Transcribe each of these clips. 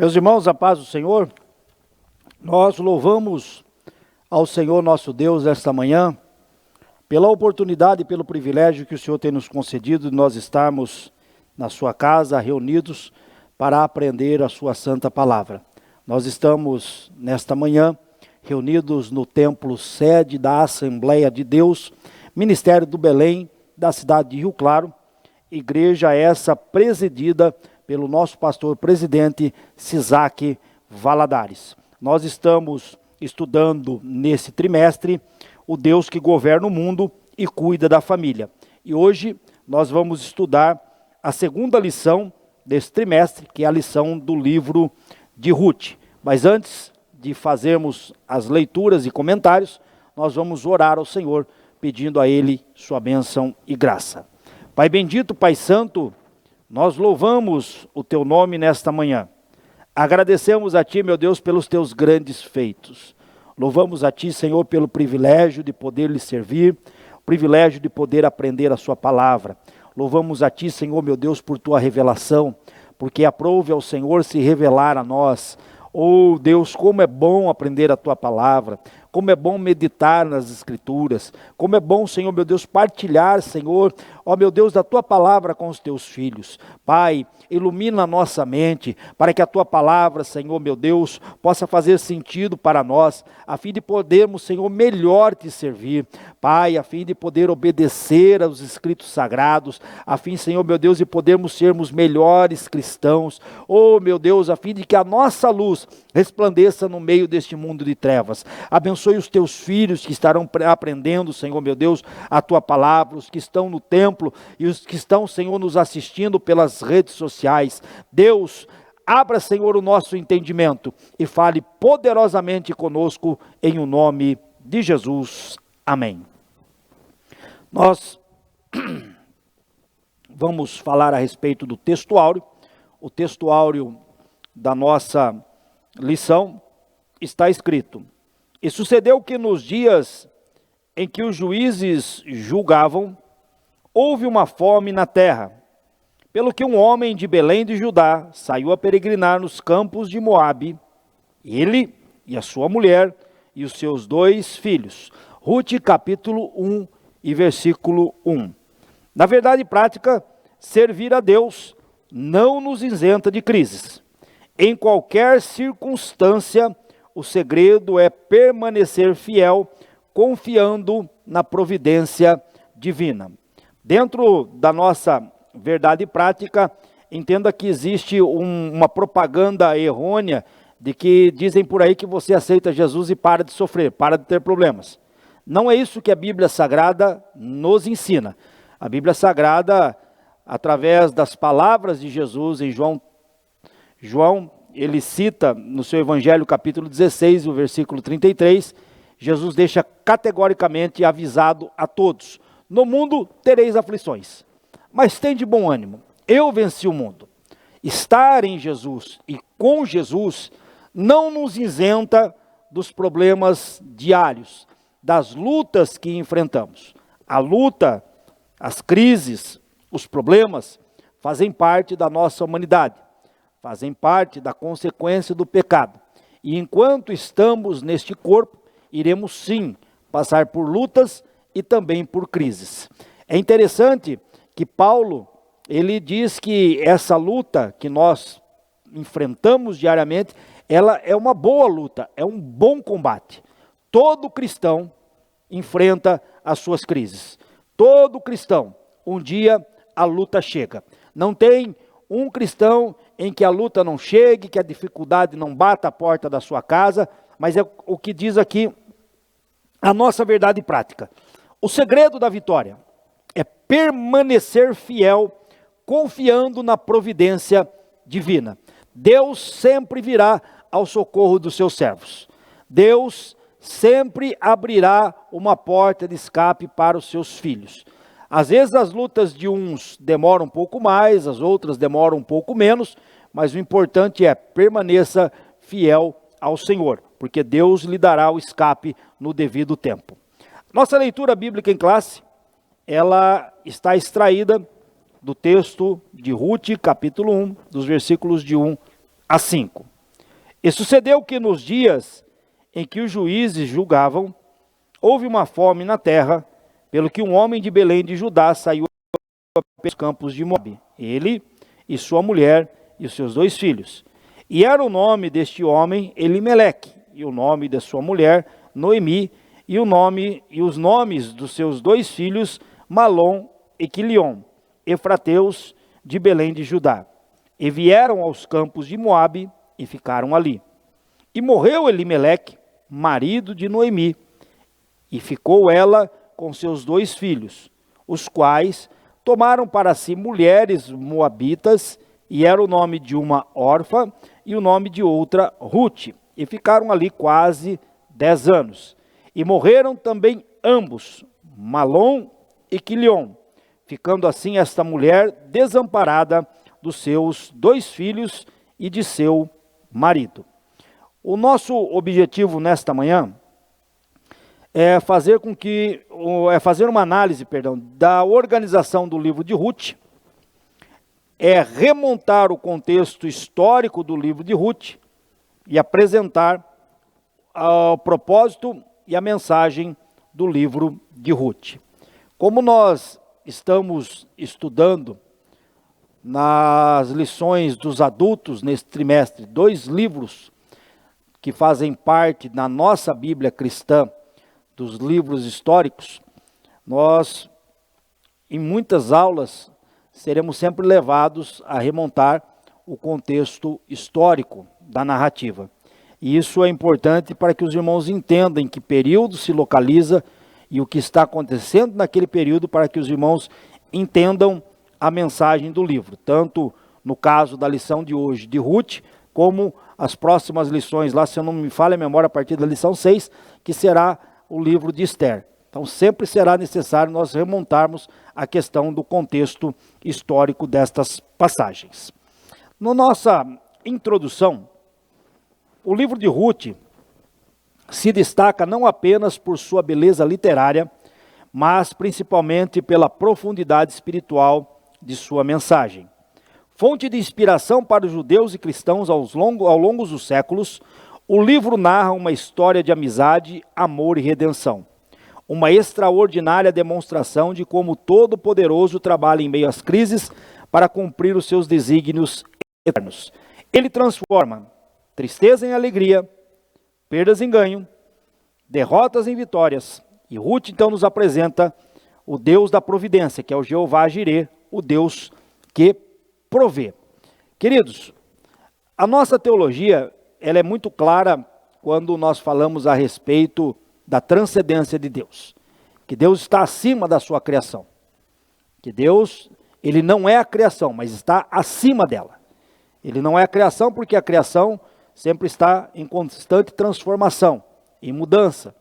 Meus irmãos, a paz do Senhor, nós louvamos ao Senhor nosso Deus esta manhã, pela oportunidade e pelo privilégio que o Senhor tem nos concedido de nós estarmos na sua casa, reunidos para aprender a sua santa palavra. Nós estamos nesta manhã reunidos no templo sede da Assembleia de Deus, Ministério do Belém, da cidade de Rio Claro, igreja essa presidida pelo nosso pastor presidente Sisaque Valadares. Nós estamos estudando nesse trimestre o Deus que governa o mundo e cuida da família. E hoje nós vamos estudar a segunda lição desse trimestre, que é a lição do livro de Ruth. Mas antes de fazermos as leituras e comentários, nós vamos orar ao Senhor, pedindo a Ele sua bênção e graça. Pai bendito, Pai santo, nós louvamos o Teu nome nesta manhã. Agradecemos a Ti, meu Deus, pelos Teus grandes feitos. Louvamos a Ti, Senhor, pelo privilégio de poder lhe servir, o privilégio de poder aprender a Sua palavra. Louvamos a Ti, Senhor, meu Deus, por Tua revelação, porque aprove ao Senhor se revelar a nós. Oh Deus, como é bom aprender a Tua palavra, como é bom meditar nas Escrituras, como é bom, Senhor, meu Deus, partilhar, Senhor, ó meu Deus, da Tua palavra com os Teus filhos. Pai, ilumina a nossa mente, para que a Tua palavra, Senhor, meu Deus, possa fazer sentido para nós, a fim de podermos, Senhor, melhor Te servir. Pai, a fim de poder obedecer aos Escritos Sagrados, a fim, Senhor, meu Deus, de podermos sermos melhores cristãos. Oh, meu Deus, a fim de que a nossa luz resplandeça no meio deste mundo de trevas. Abençoe os Teus filhos que estarão aprendendo, Senhor, meu Deus, a Tua palavra, os que estão no templo e os que estão, Senhor, nos assistindo pelas redes sociais. Deus, abra, Senhor, o nosso entendimento e fale poderosamente conosco em o nome de Jesus. Amém. Nós vamos falar a respeito do texto áureo. O texto áureo da nossa lição está escrito: e sucedeu que nos dias em que os juízes julgavam, houve uma fome na terra, pelo que um homem de Belém de Judá saiu a peregrinar nos campos de Moabe, ele e a sua mulher e os seus 2 filhos. Ruth capítulo 1 e versículo 1. Na verdade prática, servir a Deus não nos isenta de crises. Em qualquer circunstância, o segredo é permanecer fiel, confiando na providência divina. Dentro da nossa verdade prática, entenda que existe uma propaganda errônea de que dizem por aí que você aceita Jesus e para de sofrer, para de ter problemas. Não é isso que a Bíblia Sagrada nos ensina. A Bíblia Sagrada, através das palavras de Jesus em João, ele cita no seu Evangelho capítulo 16, o versículo 33, Jesus deixa categoricamente avisado a todos: no mundo tereis aflições, mas tende bom ânimo, eu venci o mundo. Estar em Jesus e com Jesus não nos isenta dos problemas diários, das lutas que enfrentamos. A luta, as crises, os problemas fazem parte da nossa humanidade, fazem parte da consequência do pecado. E enquanto estamos neste corpo, iremos sim passar por lutas e também por crises. É interessante que Paulo, ele diz que essa luta que nós enfrentamos diariamente, ela é uma boa luta, é um bom combate. Todo cristão enfrenta as suas crises. Todo cristão, um dia a luta chega. Não tem um cristão em que a luta não chegue, que a dificuldade não bata a porta da sua casa, mas é o que diz aqui a nossa verdade prática. O segredo da vitória é permanecer fiel, confiando na providência divina. Deus sempre virá ao socorro dos seus servos. Deus sempre abrirá uma porta de escape para os seus filhos. Às vezes as lutas de uns demoram um pouco mais, as outras demoram um pouco menos, mas o importante é permaneça fiel ao Senhor, porque Deus lhe dará o escape no devido tempo. Nossa leitura bíblica em classe, ela está extraída do texto de Ruth, capítulo 1, dos versículos de 1 a 5. E sucedeu que nos dias em que os juízes julgavam, houve uma fome na terra, pelo que um homem de Belém de Judá saiu pelos campos de Moabe, ele e sua mulher e os seus 2 filhos. E era o nome deste homem Elimeleque, e o nome da sua mulher Noemi, e os nomes dos seus 2 filhos Malom e Quilion, efrateus de Belém de Judá. E vieram aos campos de Moabe e ficaram ali. E morreu Elimeleque, marido de Noemi, e ficou ela com seus 2 filhos, os quais tomaram para si mulheres moabitas, e era o nome de uma Orfa e o nome de outra Ruth, e ficaram ali quase 10 anos. E morreram também ambos, Malom e Quilion, ficando assim esta mulher desamparada dos seus 2 filhos e de seu marido. O nosso objetivo nesta manhã é fazer uma análise, da organização do livro de Ruth, é remontar o contexto histórico do livro de Ruth e apresentar o propósito e a mensagem do livro de Ruth. Como nós estamos estudando nas lições dos adultos neste trimestre 2 livros que fazem parte da nossa Bíblia cristã, dos livros históricos, nós, em muitas aulas, seremos sempre levados a remontar o contexto histórico da narrativa. E isso é importante para que os irmãos entendam em que período se localiza e o que está acontecendo naquele período, para que os irmãos entendam a mensagem do livro, tanto no caso da lição de hoje de Ruth, como as próximas lições lá, se eu não me falha a memória, a partir da lição 6, que será o livro de Esther. Então sempre será necessário nós remontarmos a questão do contexto histórico destas passagens. Na nossa introdução, o livro de Ruth se destaca não apenas por sua beleza literária, mas principalmente pela profundidade espiritual de sua mensagem. Fonte de inspiração para os judeus e cristãos ao longo dos séculos, o livro narra uma história de amizade, amor e redenção. Uma extraordinária demonstração de como o Todo-Poderoso trabalha em meio às crises para cumprir os seus desígnios eternos. Ele transforma tristeza em alegria, perdas em ganho, derrotas em vitórias. E Ruth então nos apresenta o Deus da providência, que é o Jeová Jireh, o Deus que provê. Queridos, a nossa teologia, ela é muito clara quando nós falamos a respeito da transcendência de Deus. Que Deus está acima da sua criação. Que Deus, ele não é a criação, mas está acima dela. Ele não é a criação porque a criação sempre está em constante transformação, em mudança.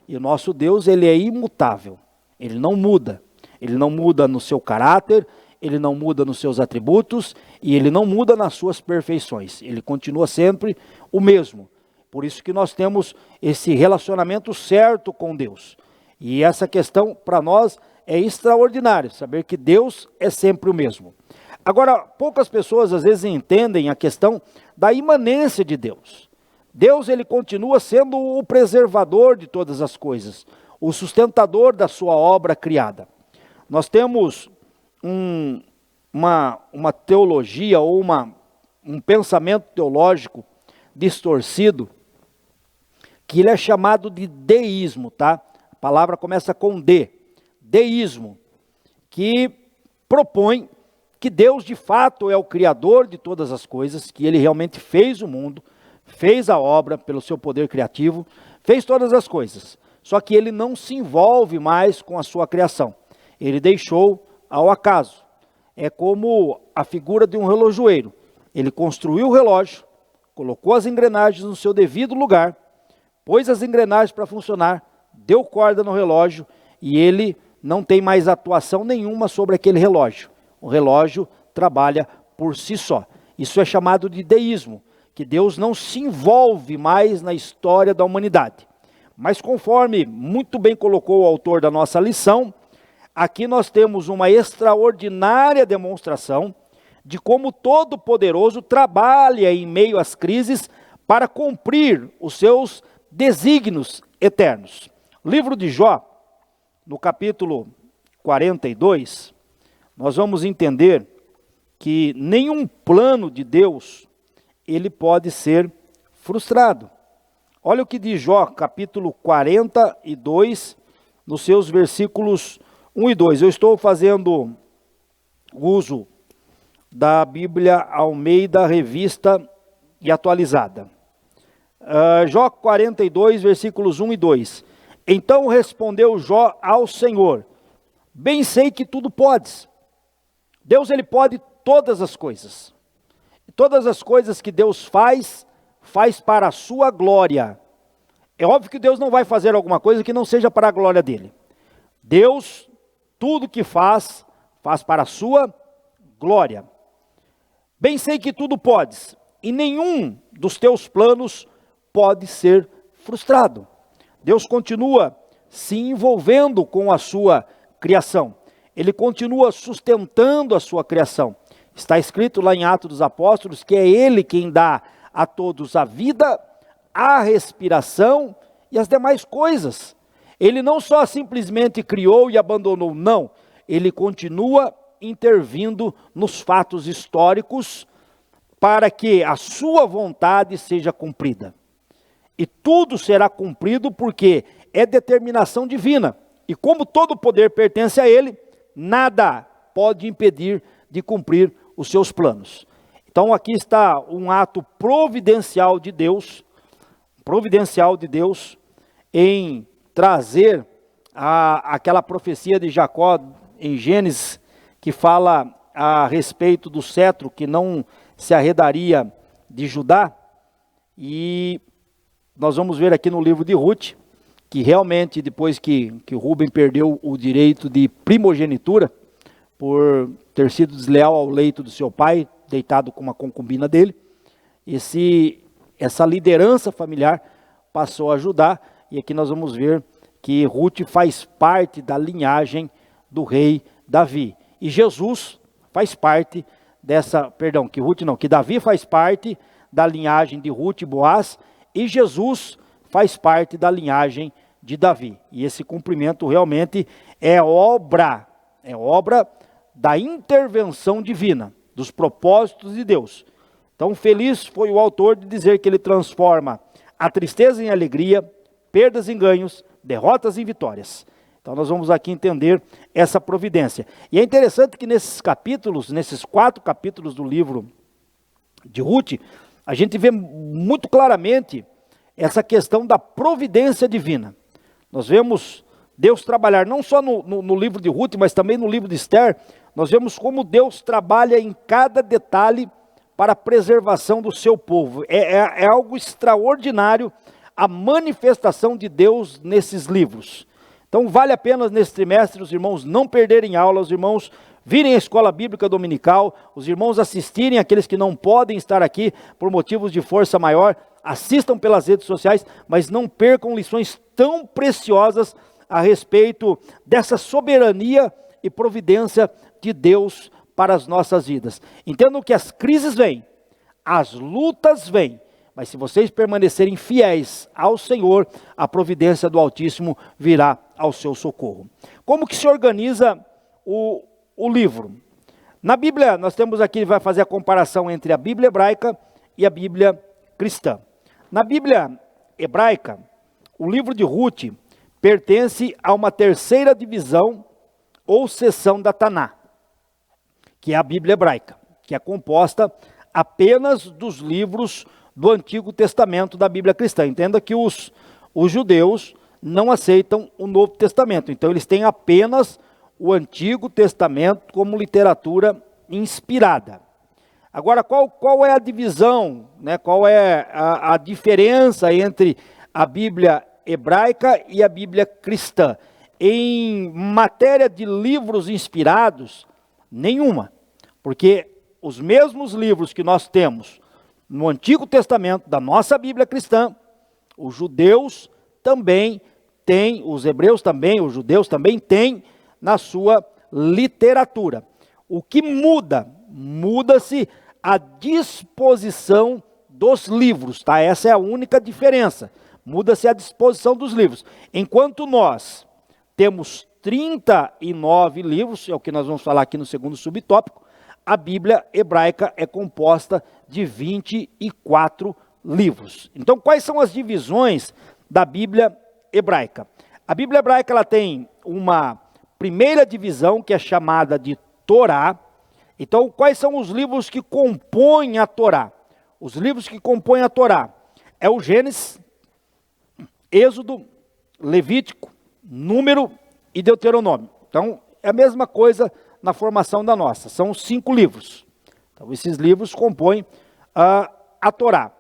E o nosso Deus, ele é imutável. Ele não muda. Ele não muda no seu caráter, ele não muda nos seus atributos e ele não muda nas suas perfeições. Ele continua sempre o mesmo. Por isso que nós temos esse relacionamento certo com Deus. E essa questão para nós é extraordinária, saber que Deus é sempre o mesmo. Agora, poucas pessoas às vezes entendem a questão da imanência de Deus. Deus, ele continua sendo o preservador de todas as coisas, o sustentador da sua obra criada. Nós temos uma teologia ou um pensamento teológico distorcido, que ele é chamado de deísmo, tá? A palavra começa com D, deísmo, que propõe que Deus de fato é o criador de todas as coisas, que ele realmente fez o mundo, fez a obra pelo seu poder criativo, fez todas as coisas, só que ele não se envolve mais com a sua criação, ele deixou ao acaso. É como a figura de um relojoeiro, ele construiu o relógio, colocou as engrenagens no seu devido lugar, pôs as engrenagens para funcionar, deu corda no relógio e ele não tem mais atuação nenhuma sobre aquele relógio. O relógio trabalha por si só. Isso é chamado de deísmo, que Deus não se envolve mais na história da humanidade. Mas conforme muito bem colocou o autor da nossa lição, aqui nós temos uma extraordinária demonstração de como o Todo-Poderoso trabalha em meio às crises para cumprir os seus desígnios eternos. Livro de Jó, no capítulo 42, nós vamos entender que nenhum plano de Deus, ele pode ser frustrado. Olha o que diz Jó, capítulo 42, nos seus versículos 1 e 2. Eu estou fazendo uso da Bíblia Almeida, revista e atualizada. Jó 42, versículos 1 e 2. Então respondeu Jó ao Senhor: bem sei que tudo podes. Deus, ele pode todas as coisas. E todas as coisas que Deus faz para a sua glória. É óbvio que Deus não vai fazer alguma coisa que não seja para a glória dele. Deus, tudo que faz para a sua glória. Bem sei que tudo podes, e nenhum dos teus planos pode ser frustrado. Deus continua se envolvendo com a sua criação. Ele continua sustentando a sua criação. Está escrito lá em Atos dos Apóstolos que é Ele quem dá a todos a vida, a respiração e as demais coisas. Ele não só simplesmente criou e abandonou, não. Ele continua intervindo nos fatos históricos para que a sua vontade seja cumprida. E tudo será cumprido porque é determinação divina. E como todo poder pertence a Ele, nada pode impedir de cumprir os seus planos. Então aqui está um ato providencial de Deus em trazer aquela profecia de Jacó em Gênesis, que fala a respeito do cetro que não se arredaria de Judá. E nós vamos ver aqui no livro de Ruth, que realmente depois que Rubem perdeu o direito de primogenitura, por ter sido desleal ao leito do seu pai, deitado com uma concubina dele, essa liderança familiar passou a Judá, e aqui nós vamos ver que Ruth faz parte da linhagem do rei Davi. E Jesus faz parte que Davi faz parte da linhagem de Ruth e Boaz, e Jesus faz parte da linhagem de Davi. E esse cumprimento realmente é obra da intervenção divina, dos propósitos de Deus. Então feliz foi o autor de dizer que ele transforma a tristeza em alegria, perdas em ganhos, derrotas em vitórias. Então nós vamos aqui entender essa providência. E é interessante que nesses 4 capítulos do livro de Ruth, a gente vê muito claramente essa questão da providência divina. Nós vemos Deus trabalhar não só no livro de Ruth, mas também no livro de Esther. Nós vemos como Deus trabalha em cada detalhe para a preservação do seu povo. É algo extraordinário a manifestação de Deus nesses livros. Então vale a pena nesse trimestre os irmãos não perderem aula, os irmãos virem à escola bíblica dominical, os irmãos assistirem aqueles que não podem estar aqui por motivos de força maior, assistam pelas redes sociais, mas não percam lições tão preciosas a respeito dessa soberania e providência de Deus para as nossas vidas. Entendam que as crises vêm, as lutas vêm, mas se vocês permanecerem fiéis ao Senhor, a providência do Altíssimo virá ao seu socorro. Como que se organiza o livro? Na Bíblia, nós temos aqui, vai fazer a comparação entre a Bíblia hebraica e a Bíblia cristã. Na Bíblia hebraica, o livro de Ruth pertence a uma terceira divisão ou seção da Taná, que é a Bíblia hebraica, que é composta apenas dos livros do Antigo Testamento da Bíblia cristã. Entenda que os judeus não aceitam o Novo Testamento, então eles têm apenas o Antigo Testamento como literatura inspirada. Agora, qual é a divisão, né? Qual é a diferença entre a Bíblia hebraica e a Bíblia cristã? Em matéria de livros inspirados, nenhuma, porque os mesmos livros que nós temos no Antigo Testamento da nossa Bíblia cristã, os judeus também têm, os hebreus também, os judeus também têm na sua literatura. O que muda? Muda-se a disposição dos livros, tá? Essa é a única diferença. Muda-se a disposição dos livros. Enquanto nós temos 39 livros, é o que nós vamos falar aqui no segundo subtópico, a Bíblia hebraica é composta de 24 livros. Então, quais são as divisões da Bíblia hebraica? A Bíblia hebraica ela tem uma primeira divisão que é chamada de Torá. Então, quais são os livros que compõem a Torá? Os livros que compõem a Torá é o Gênesis, Êxodo, Levítico, Número e Deuteronômio. Então, é a mesma coisa na formação da nossa. São 5 livros. Então, esses livros compõem a Torá.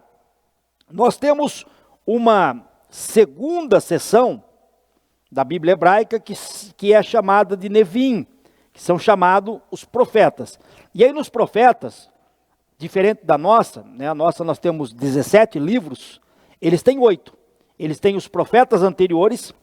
Nós temos uma segunda seção da Bíblia hebraica que é chamada de Nevim, que são chamados os profetas. E aí nos profetas, diferente da nossa, né, a nossa nós temos 17 livros, eles têm 8. Eles têm os profetas anteriores,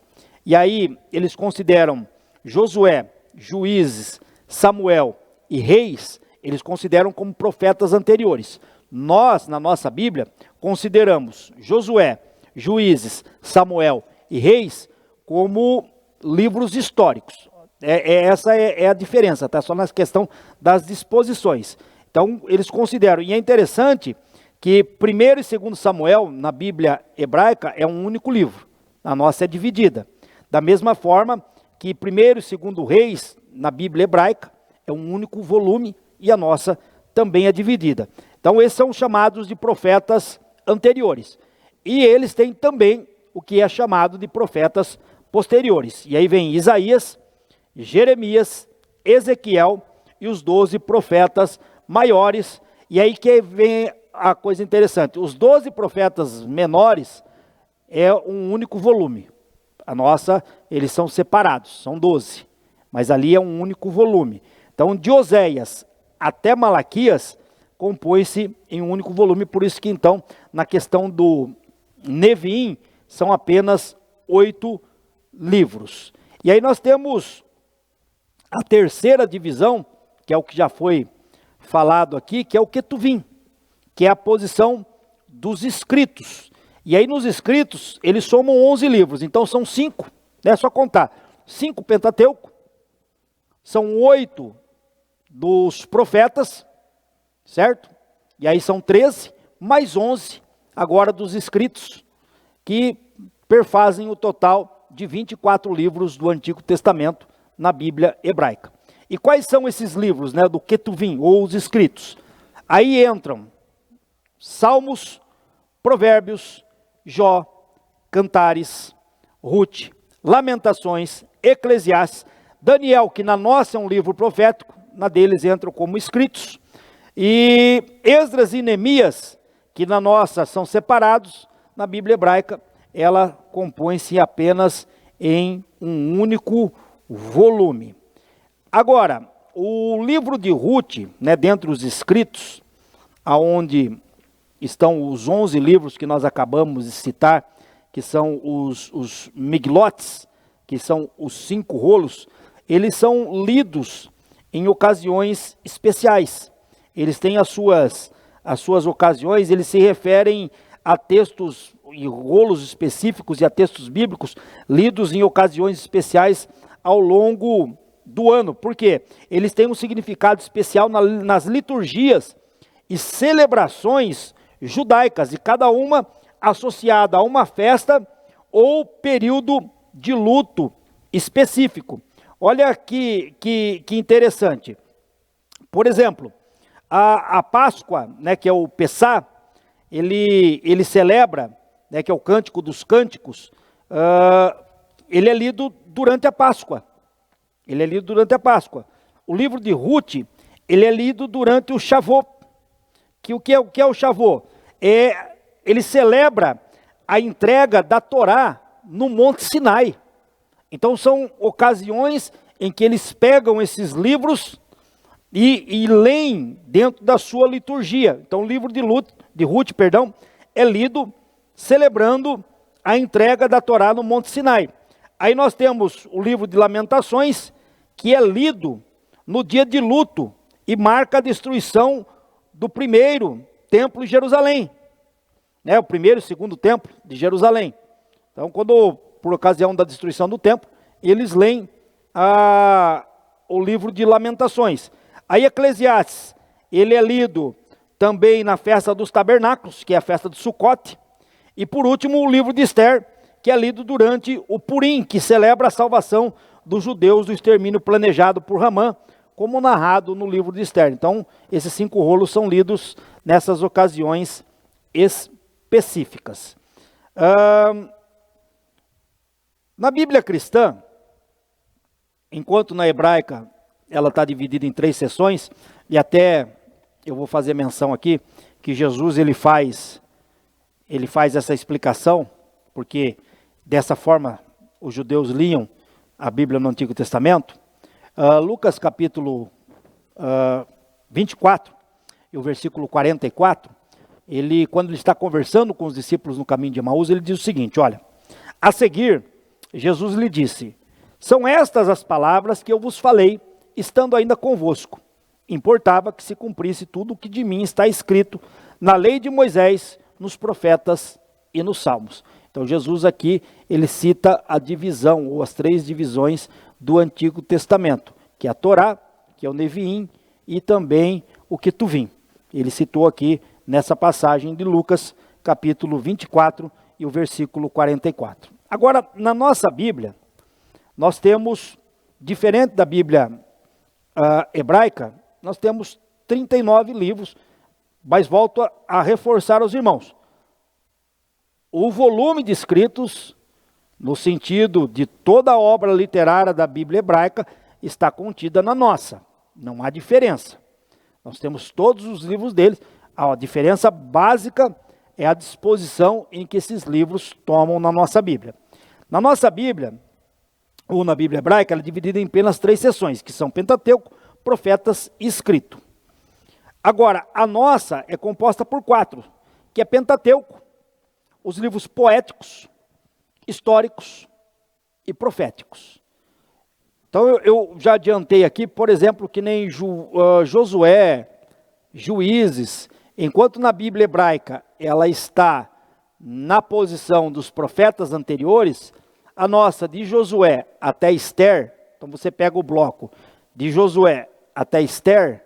e aí eles consideram Josué, Juízes, Samuel e Reis, eles consideram como profetas anteriores. Nós, na nossa Bíblia, consideramos Josué, Juízes, Samuel e Reis como livros históricos. Essa é a diferença, tá? Só na questão das disposições. Então, eles consideram, e é interessante que 1º e 2º Samuel, na Bíblia hebraica, é um único livro. A nossa é dividida. Da mesma forma que 1º e 2º Reis, na Bíblia hebraica, é um único volume, e a nossa também é dividida. Então, esses são chamados de profetas anteriores. E eles têm também o que é chamado de profetas posteriores. E aí vem Isaías, Jeremias, Ezequiel e os 12 profetas maiores. E aí que vem a coisa interessante. Os 12 profetas menores é um único volume. A nossa, eles são separados, são 12. Mas ali é um único volume. Então, de Oséias até Malaquias, compõe-se em um único volume. Por isso que, então, na questão do Nevim, são apenas 8 livros. E aí nós temos a terceira divisão, que é o que já foi falado aqui, que é o Ketuvim, que é a posição dos escritos. E aí nos escritos, eles somam 11 livros, então são 5, é só contar. 5 Pentateuco, são 8 dos profetas, certo? E aí são 13, mais 11 agora dos escritos, que perfazem o total de 24 livros do Antigo Testamento na Bíblia hebraica. E quais são esses livros, né, do Ketuvim, ou os escritos? Aí entram Salmos, Provérbios, Jó, Cantares, Rute, Lamentações, Eclesiastes, Daniel, que na nossa é um livro profético, na deles entram como escritos, e Esdras e Neemias, que na nossa são separados, na Bíblia hebraica, ela compõe-se apenas em um único volume. Agora, o livro de Rute, né, dentre os escritos, aonde estão os 11 livros que nós acabamos de citar, que são os miglotes, que são os 5 rolos, eles são lidos em ocasiões especiais. Eles têm as suas ocasiões, eles se referem a textos e rolos específicos e a textos bíblicos lidos em ocasiões especiais ao longo do ano. Por quê? Eles têm um significado especial nas liturgias e celebrações judaicas, e cada uma associada a uma festa ou período de luto específico. Olha que interessante. Por exemplo, a Páscoa, né, que é o Pessá, ele celebra, né, que é o Cântico dos Cânticos, ele é lido durante a Páscoa. Ele é lido durante a Páscoa. O livro de Rute, ele é lido durante o Shavuot. O que é o Shavuot? Ele celebra a entrega da Torá no Monte Sinai. Então são ocasiões em que eles pegam esses livros e leem dentro da sua liturgia. Então o livro de Rute, é lido celebrando a entrega da Torá no Monte Sinai. Aí nós temos o livro de Lamentações, que é lido no dia de luto e marca a destruição do primeiro templo em Jerusalém. né, o primeiro e segundo templo de Jerusalém. Então, quando, por ocasião da destruição do templo, eles leem o livro de Lamentações. Aí Eclesiastes, ele é lido também na festa dos tabernáculos, que é a festa de Sucote. E por último, o livro de Esther, que é lido durante o Purim, que celebra a salvação dos judeus do extermínio planejado por Ramã, como narrado no livro de Esther. Então, esses 5 rolos são lidos nessas ocasiões específicas. Na Bíblia cristã, enquanto na hebraica ela está dividida em 3 seções, e até eu vou fazer menção aqui, que Jesus ele faz essa explicação, porque dessa forma os judeus liam a Bíblia no Antigo Testamento. Lucas capítulo 24, e o versículo 44, quando ele está conversando com os discípulos no caminho de Emaús, ele diz o seguinte, olha, a seguir, Jesus lhe disse, são estas as palavras que eu vos falei, estando ainda convosco. Importava que se cumprisse tudo o que de mim está escrito na lei de Moisés, nos profetas e nos salmos. Então Jesus aqui, ele cita a divisão, ou as 3 divisões do Antigo Testamento, que é a Torá, que é o Neviim, e também o Ketuvim. Ele citou aqui nessa passagem de Lucas, capítulo 24 e o versículo 44. Agora, na nossa Bíblia, nós temos, diferente da Bíblia hebraica, nós temos 39 livros, mas volto a reforçar aos irmãos. O volume de escritos, no sentido de toda a obra literária da Bíblia hebraica, está contida na nossa. Não há diferença. Nós temos todos os livros deles. A diferença básica é a disposição em que esses livros tomam na nossa Bíblia. Na nossa Bíblia, ou na Bíblia hebraica, ela é dividida em apenas 3 seções, que são Pentateuco, Profetas e Escrito. Agora, a nossa é composta por 4, que é Pentateuco, os livros poéticos, históricos e proféticos. Então eu já adiantei aqui, por exemplo, que nem Josué, Juízes, enquanto na Bíblia hebraica ela está na posição dos profetas anteriores, a nossa de Josué até Esther, então você pega o bloco de Josué até Esther,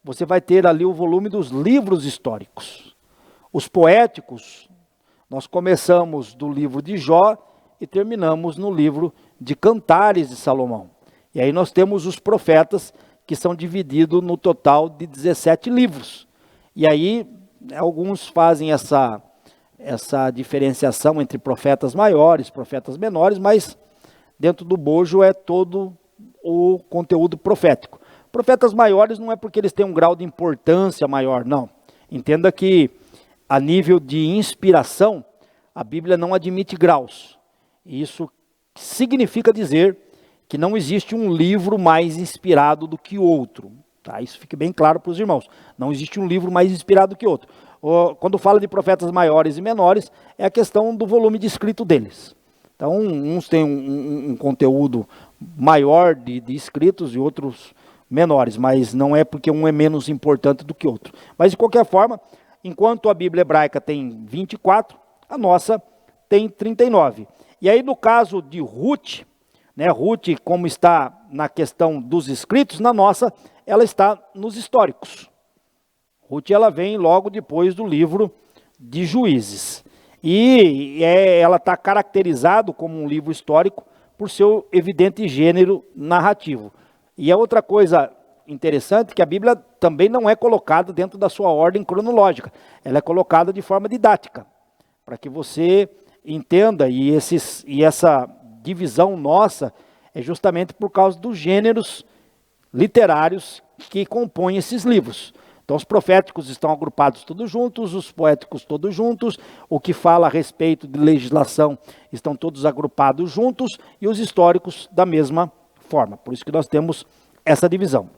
você vai ter ali o volume dos livros históricos. Os poéticos, nós começamos do livro de Jó e terminamos no livro de Cantares de Salomão. E aí nós temos os profetas, que são divididos no total de 17 livros. E aí alguns fazem essa diferenciação entre profetas maiores, profetas menores, mas dentro do bojo é todo o conteúdo profético. Profetas maiores não é porque eles têm um grau de importância maior, não. Entenda que a nível de inspiração, a Bíblia não admite graus. Isso significa dizer que não existe um livro mais inspirado do que outro. Tá? Isso fique bem claro para os irmãos. Não existe um livro mais inspirado do que outro. Quando fala de profetas maiores e menores, é a questão do volume de escrito deles. Então, uns têm um conteúdo maior de escritos e outros menores, mas não é porque um é menos importante do que outro. Mas, de qualquer forma, enquanto a Bíblia hebraica tem 24, a nossa tem 39. E aí, no caso de Ruth, né, Ruth, como está na questão dos escritos, na nossa, ela está nos históricos. Ruth, ela vem logo depois do livro de Juízes. E ela está caracterizado como um livro histórico por seu evidente gênero narrativo. E a outra coisa interessante é que a Bíblia também não é colocada dentro da sua ordem cronológica. Ela é colocada de forma didática, para que você entenda, e essa divisão nossa é justamente por causa dos gêneros literários que compõem esses livros. Então os proféticos estão agrupados todos juntos, os poéticos todos juntos, o que fala a respeito de legislação estão todos agrupados juntos, e os históricos da mesma forma. Por isso que nós temos essa divisão.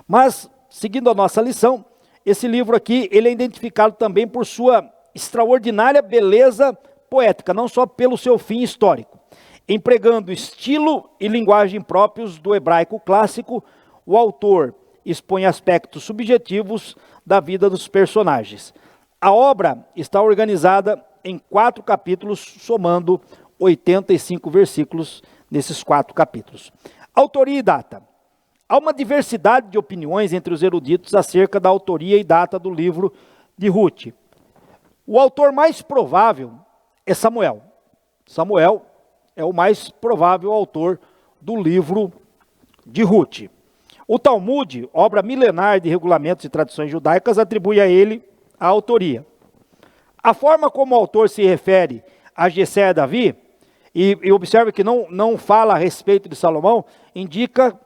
Mas, seguindo a nossa lição, esse livro aqui, ele é identificado também por sua extraordinária beleza poética, não só pelo seu fim histórico. Empregando estilo e linguagem próprios do hebraico clássico, o autor expõe aspectos subjetivos da vida dos personagens. A obra está organizada em 4 capítulos, somando 85 versículos nesses 4 capítulos. Autoria e data. Há uma diversidade de opiniões entre os eruditos acerca da autoria e data do livro de Ruth. O autor mais provável é Samuel. Samuel é o mais provável autor do livro de Ruth. O Talmud, obra milenar de regulamentos e tradições judaicas, atribui a ele a autoria. A forma como o autor se refere a Jessé e Davi, e observe que não fala a respeito de Salomão, indica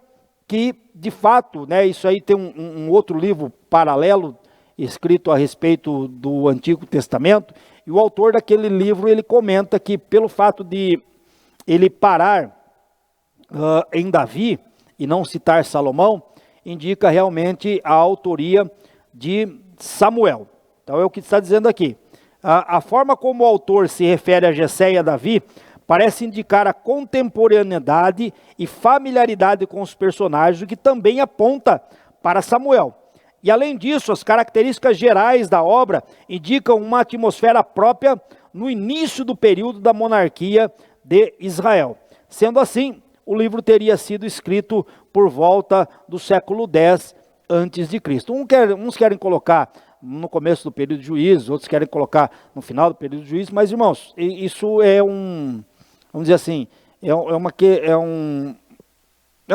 que, de fato, isso aí tem um outro livro paralelo, escrito a respeito do Antigo Testamento, e o autor daquele livro, ele comenta que pelo fato de ele parar em Davi, e não citar Salomão, indica realmente a autoria de Samuel. Então é o que está dizendo aqui. A forma como o autor se refere a Jessé e a Davi parece indicar a contemporaneidade e familiaridade com os personagens, o que também aponta para Samuel. E além disso, as características gerais da obra indicam uma atmosfera própria no início do período da monarquia de Israel. Sendo assim, o livro teria sido escrito por volta do século X a.C. Uns querem colocar no começo do período de Juízes, outros querem colocar no final do período de Juízes, mas, irmãos, isso é vamos dizer assim, é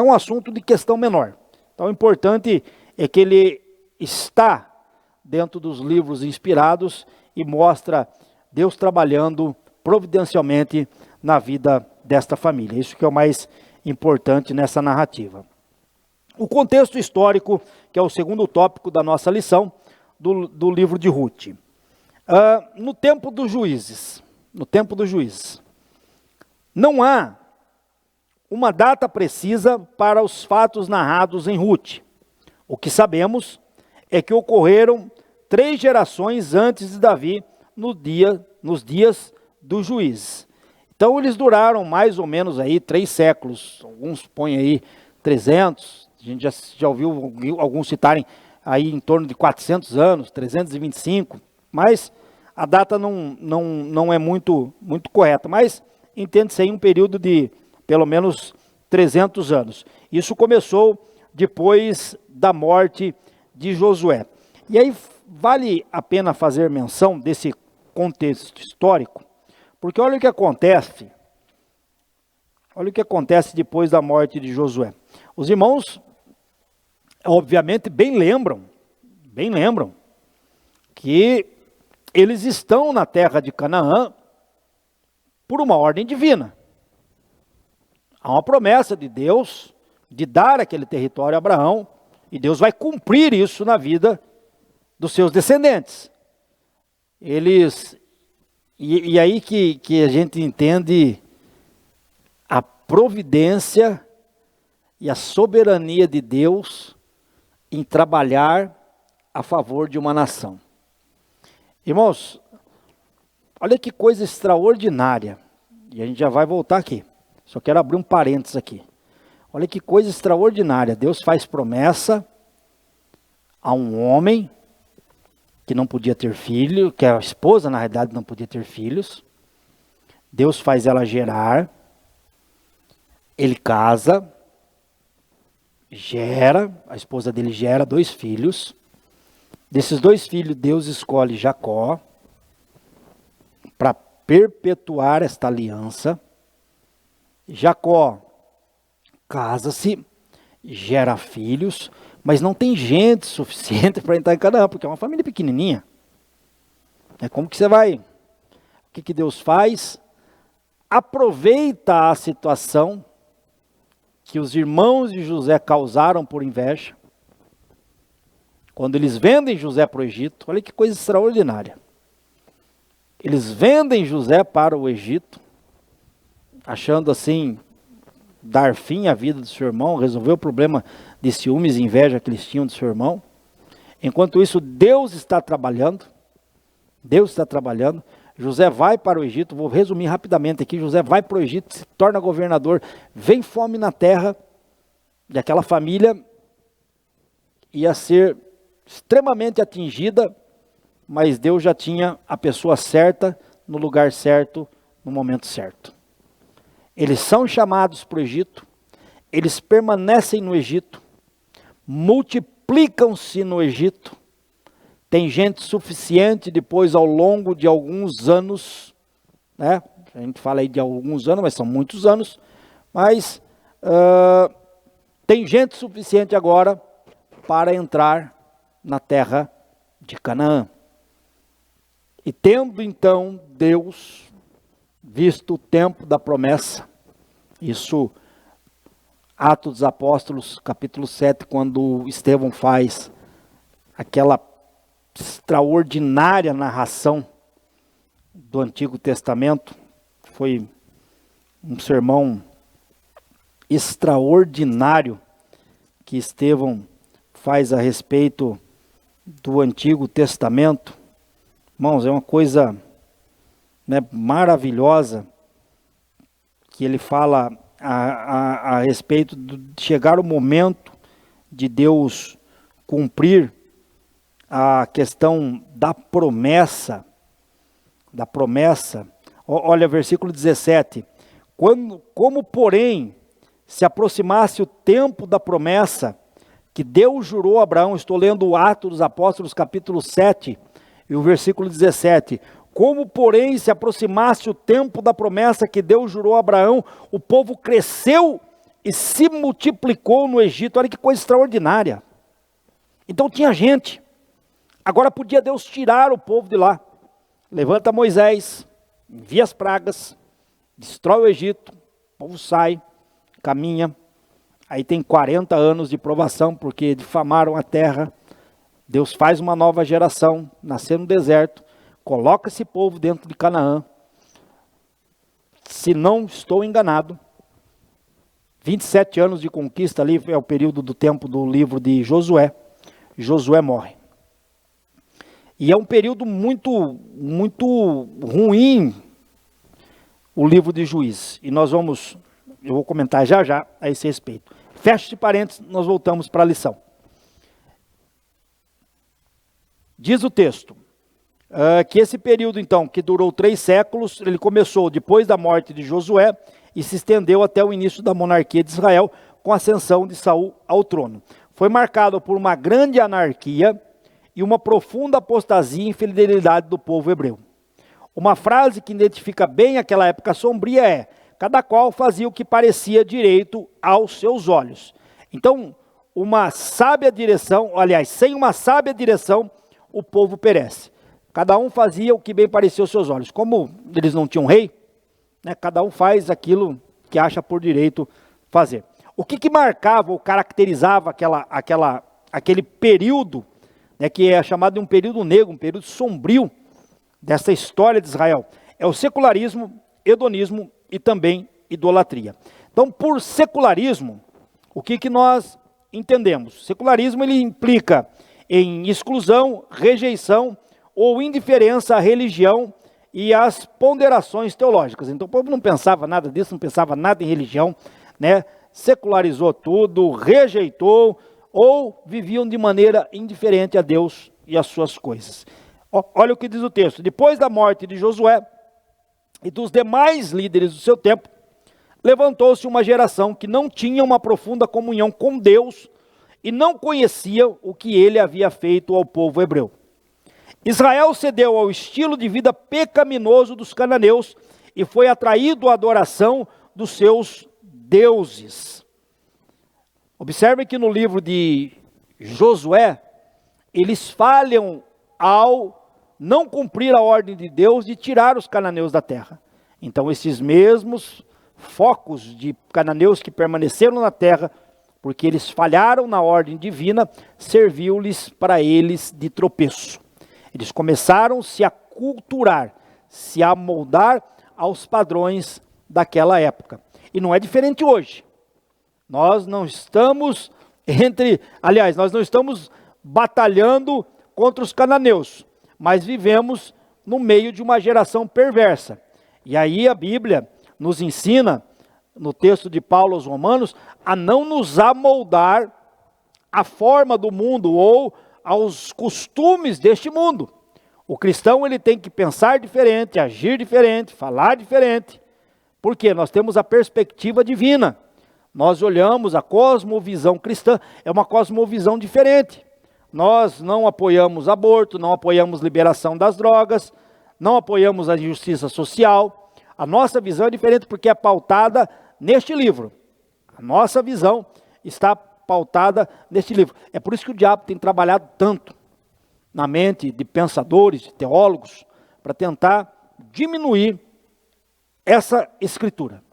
um assunto de questão menor. Então, o importante é que ele está dentro dos livros inspirados e mostra Deus trabalhando providencialmente na vida desta família. Isso que é o mais importante nessa narrativa. O contexto histórico, que é o segundo tópico da nossa lição, do livro de Ruth. No tempo dos juízes, não há uma data precisa para os fatos narrados em Ruth. O que sabemos é que ocorreram 3 gerações antes de Davi, nos dias dos juízes. Então eles duraram mais ou menos aí 3 séculos, alguns põem aí 300, a gente já ouviu alguns citarem aí em torno de 400 anos, 325, mas a data não é muito correta, mas entende-se aí um período de pelo menos 300 anos. Isso começou depois da morte de Josué. E aí vale a pena fazer menção desse contexto histórico, porque olha o que acontece depois da morte de Josué. Os irmãos, obviamente, bem lembram que eles estão na terra de Canaã por uma ordem divina. Há uma promessa de Deus de dar aquele território a Abraão, e Deus vai cumprir isso na vida dos seus descendentes. E aí que a gente entende a providência e a soberania de Deus em trabalhar a favor de uma nação. Irmãos, olha que coisa extraordinária, e a gente já vai voltar aqui, só quero abrir um parênteses aqui. Olha que coisa extraordinária, Deus faz promessa a um homem que não podia ter filho, que a esposa na realidade não podia ter filhos. Deus faz ela gerar, ele casa, gera, a esposa dele gera 2 filhos. Desses 2 filhos, Deus escolhe Jacó para perpetuar esta aliança. Jacó casa-se, gera filhos, mas não tem gente suficiente para entrar em Canaã, porque é uma família pequenininha. Como que você vai? O que Deus faz? Aproveita a situação que os irmãos de José causaram por inveja, quando eles vendem José para o Egito. Olha que coisa extraordinária. Eles vendem José para o Egito, achando assim, dar fim à vida do seu irmão, resolver o problema de ciúmes e inveja que eles tinham do seu irmão. Enquanto isso, Deus está trabalhando. José vai para o Egito, vou resumir rapidamente aqui. José vai para o Egito, se torna governador, vem fome na terra, e aquela família ia ser extremamente atingida, mas Deus já tinha a pessoa certa, no lugar certo, no momento certo. Eles são chamados para o Egito, eles permanecem no Egito, multiplicam-se no Egito, tem gente suficiente depois ao longo de alguns anos, né? A gente fala aí de alguns anos, mas são muitos anos, mas tem gente suficiente agora para entrar na terra de Canaã. E tendo então Deus visto o tempo da promessa, isso, Atos dos Apóstolos, capítulo 7, quando Estevão faz aquela extraordinária narração do Antigo Testamento, foi um sermão extraordinário que Estevão faz a respeito do Antigo Testamento. Irmãos, é uma coisa, né, maravilhosa, que ele fala a respeito de chegar o momento de Deus cumprir a questão da promessa. Olha, versículo 17. Como, porém, se aproximasse o tempo da promessa que Deus jurou a Abraão, estou lendo o Atos dos Apóstolos, capítulo 7, e o versículo 17. Como, porém, se aproximasse o tempo da promessa que Deus jurou a Abraão, o povo cresceu e se multiplicou no Egito. Olha que coisa extraordinária. Então tinha gente. Agora podia Deus tirar o povo de lá. Levanta Moisés, envia as pragas, destrói o Egito, o povo sai, caminha. Aí tem 40 anos de provação, porque difamaram a terra. Deus faz uma nova geração, nascer no deserto, coloca esse povo dentro de Canaã. Se não estou enganado, 27 anos de conquista ali, é o período do tempo do livro de Josué. Josué morre. E é um período muito ruim, o livro de Juízes. E eu vou comentar já a esse respeito. Fecha parênteses, nós voltamos para a lição. Diz o texto, que esse período então, que durou 3 séculos, ele começou depois da morte de Josué e se estendeu até o início da monarquia de Israel, com a ascensão de Saul ao trono. Foi marcado por uma grande anarquia e uma profunda apostasia e infidelidade do povo hebreu. Uma frase que identifica bem aquela época sombria é: cada qual fazia o que parecia direito aos seus olhos. Então, uma sábia direção, aliás, sem uma sábia direção, o povo perece. Cada um fazia o que bem parecia aos seus olhos. Como eles não tinham rei, né, cada um faz aquilo que acha por direito fazer. O que marcava ou caracterizava aquele período, né, que é chamado de um período negro, um período sombrio dessa história de Israel? É o secularismo, hedonismo e também idolatria. Então, por secularismo, o que nós entendemos? Secularismo, ele implica em exclusão, rejeição ou indiferença à religião e às ponderações teológicas. Então o povo não pensava nada disso, não pensava nada em religião, né? Secularizou tudo, rejeitou ou viviam de maneira indiferente a Deus e às suas coisas. Olha o que diz o texto: depois da morte de Josué e dos demais líderes do seu tempo, levantou-se uma geração que não tinha uma profunda comunhão com Deus e não conhecia o que ele havia feito ao povo hebreu. Israel cedeu ao estilo de vida pecaminoso dos cananeus e foi atraído à adoração dos seus deuses. Observe que no livro de Josué, eles falham ao não cumprir a ordem de Deus de tirar os cananeus da terra. Então esses mesmos focos de cananeus que permaneceram na terra, porque eles falharam na ordem divina, serviu-lhes para eles de tropeço. Eles começaram a se aculturar, se amoldar aos padrões daquela época. E não é diferente hoje. Nós não estamos nós não estamos batalhando contra os cananeus, mas vivemos no meio de uma geração perversa. E aí a Bíblia nos ensina, no texto de Paulo aos Romanos, a não nos amoldar à forma do mundo ou aos costumes deste mundo. O cristão ele tem que pensar diferente, agir diferente, falar diferente. Por quê? Nós temos a perspectiva divina. Nós olhamos a cosmovisão cristã, é uma cosmovisão diferente. Nós não apoiamos aborto, não apoiamos liberação das drogas, não apoiamos a injustiça social. A nossa visão é diferente porque é pautada neste livro. A nossa visão está pautada neste livro. É por isso que o diabo tem trabalhado tanto na mente de pensadores, de teólogos, para tentar diminuir essa escritura,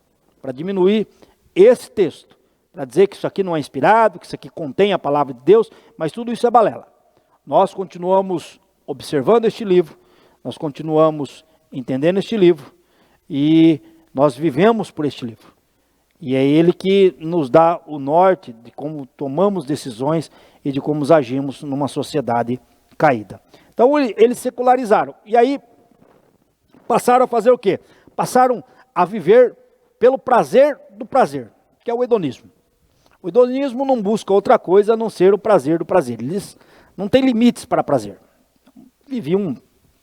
para diminuir esse texto, para dizer que isso aqui não é inspirado, que isso aqui contém a palavra de Deus, mas tudo isso é balela. Nós continuamos observando este livro, nós continuamos entendendo este livro, e nós vivemos por este livro. E é ele que nos dá o norte de como tomamos decisões e de como agimos numa sociedade caída. Então eles secularizaram. E aí passaram a fazer o quê? Passaram a viver pelo prazer do prazer, que é o hedonismo. O hedonismo não busca outra coisa a não ser o prazer do prazer. Eles não têm limites para prazer. Viviam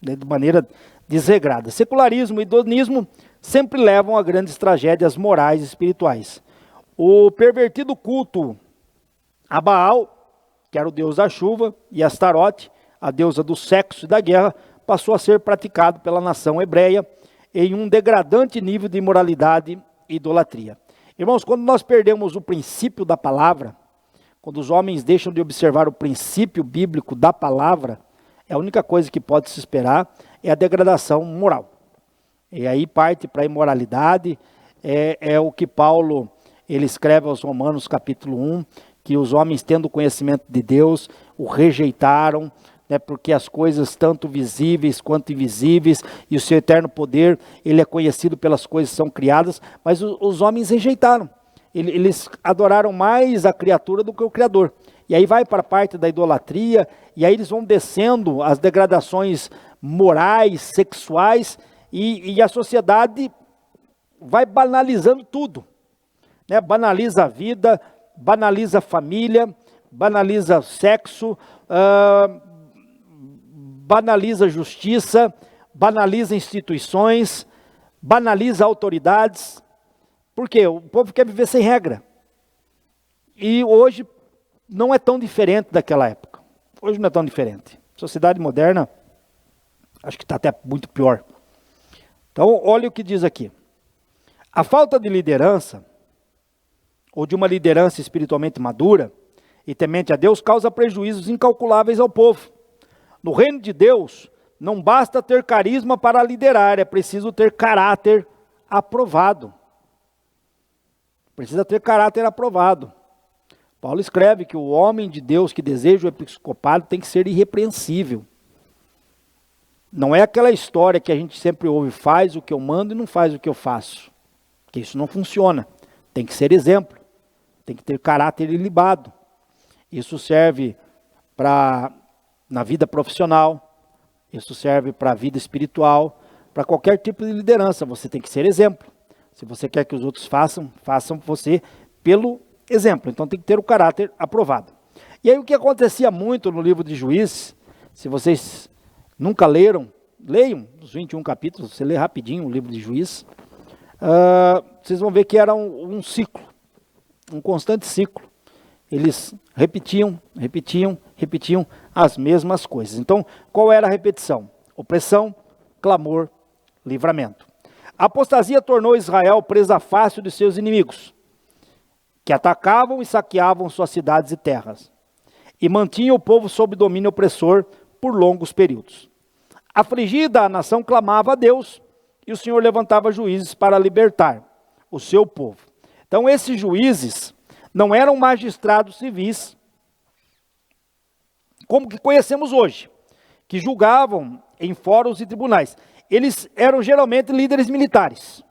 de maneira desregrada. Secularismo e hedonismo sempre levam a grandes tragédias morais e espirituais. O pervertido culto a Baal, que era o deus da chuva, e a Astarote, a deusa do sexo e da guerra, passou a ser praticado pela nação hebreia em um degradante nível de imoralidade e idolatria. Irmãos, quando nós perdemos o princípio da palavra, quando os homens deixam de observar o princípio bíblico da palavra, a única coisa que pode se esperar é a degradação moral. E aí parte para a imoralidade, é o que Paulo ele escreve aos Romanos capítulo 1, que os homens tendo conhecimento de Deus, o rejeitaram, né, porque as coisas tanto visíveis quanto invisíveis, e o seu eterno poder, ele é conhecido pelas coisas que são criadas, mas os homens rejeitaram. Eles adoraram mais a criatura do que o Criador. E aí vai para a parte da idolatria, e aí eles vão descendo as degradações morais, sexuais, e a sociedade vai banalizando tudo. Né? Banaliza a vida, banaliza a família, banaliza o sexo, banaliza a justiça, banaliza instituições, banaliza autoridades. Por quê? O povo quer viver sem regra. E hoje não é tão diferente daquela época. Hoje não é tão diferente. Sociedade moderna, acho que está até muito pior. Então, olha o que diz aqui. A falta de liderança, ou de uma liderança espiritualmente madura e temente a Deus, causa prejuízos incalculáveis ao povo. No reino de Deus, não basta ter carisma para liderar, é preciso ter caráter aprovado. Precisa ter caráter aprovado. Paulo escreve que o homem de Deus que deseja o episcopado tem que ser irrepreensível. Não é aquela história que a gente sempre ouve, faz o que eu mando e não faz o que eu faço. Que isso não funciona. Tem que ser exemplo. Tem que ter caráter ilibado. Isso serve na vida profissional, isso serve para a vida espiritual, para qualquer tipo de liderança. Você tem que ser exemplo. Se você quer que os outros façam você pelo exemplo. Então tem que ter o caráter aprovado. E aí o que acontecia muito no livro de Juízes, se vocês nunca leram, leiam os 21 capítulos, você lê rapidinho o livro de Juízes, vocês vão ver que era um ciclo, um constante ciclo. Eles repetiam as mesmas coisas. Então, qual era a repetição? Opressão, clamor, livramento. A apostasia tornou Israel presa fácil de seus inimigos, que atacavam e saqueavam suas cidades e terras, e mantinham o povo sob domínio opressor por longos períodos. Afligida, a nação clamava a Deus, e o Senhor levantava juízes para libertar o seu povo. Então, esses juízes não eram magistrados civis, como que conhecemos hoje, que julgavam em fóruns e tribunais. Eles eram geralmente líderes militares,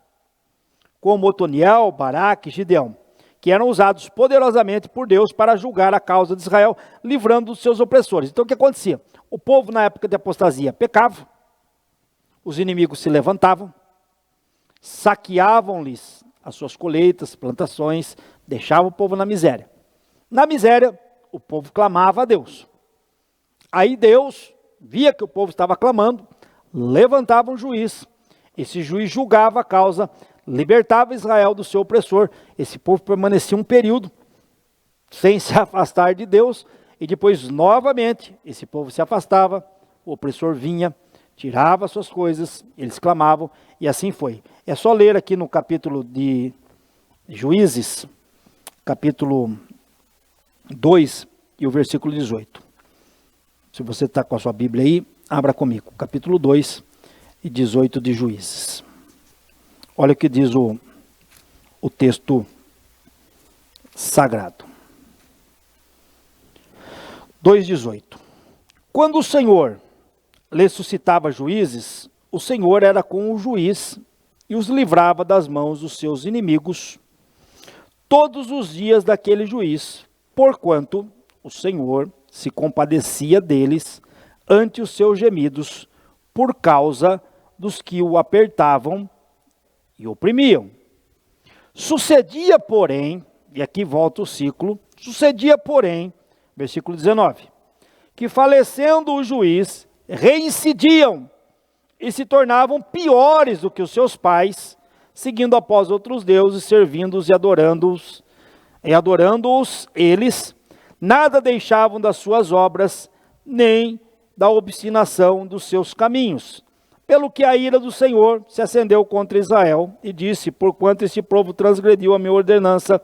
como Otoniel, Baraque e Gideão, que eram usados poderosamente por Deus para julgar a causa de Israel, livrando dos seus opressores. Então o que acontecia? O povo na época de apostasia pecava, os inimigos se levantavam, saqueavam-lhes as suas colheitas, plantações, deixavam o povo na miséria. Na miséria, o povo clamava a Deus. Aí Deus via que o povo estava clamando, levantava um juiz. Esse juiz julgava a causa, libertava Israel do seu opressor. Esse povo permanecia um período sem se afastar de Deus, e depois novamente esse povo se afastava, o opressor vinha, tirava suas coisas, eles clamavam, e assim foi. É só ler aqui no capítulo de Juízes, capítulo 2 e o versículo 18. Se você está com a sua Bíblia aí, abra comigo, capítulo 2 e 18 de Juízes. Olha o que diz o texto sagrado. 2,18. Quando o Senhor lhe suscitava juízes, o Senhor era com o juiz e os livrava das mãos dos seus inimigos todos os dias daquele juiz, porquanto o Senhor se compadecia deles ante os seus gemidos, por causa dos que o apertavam e oprimiam. Sucedia, porém, e aqui volta o ciclo, sucedia, porém, versículo 19, que falecendo o juiz, reincidiam e se tornavam piores do que os seus pais, seguindo após outros deuses, servindo-os e adorando-os eles, nada deixavam das suas obras, nem da obstinação dos seus caminhos. Pelo que a ira do Senhor se acendeu contra Israel, e disse, porquanto este povo transgrediu a minha ordenança,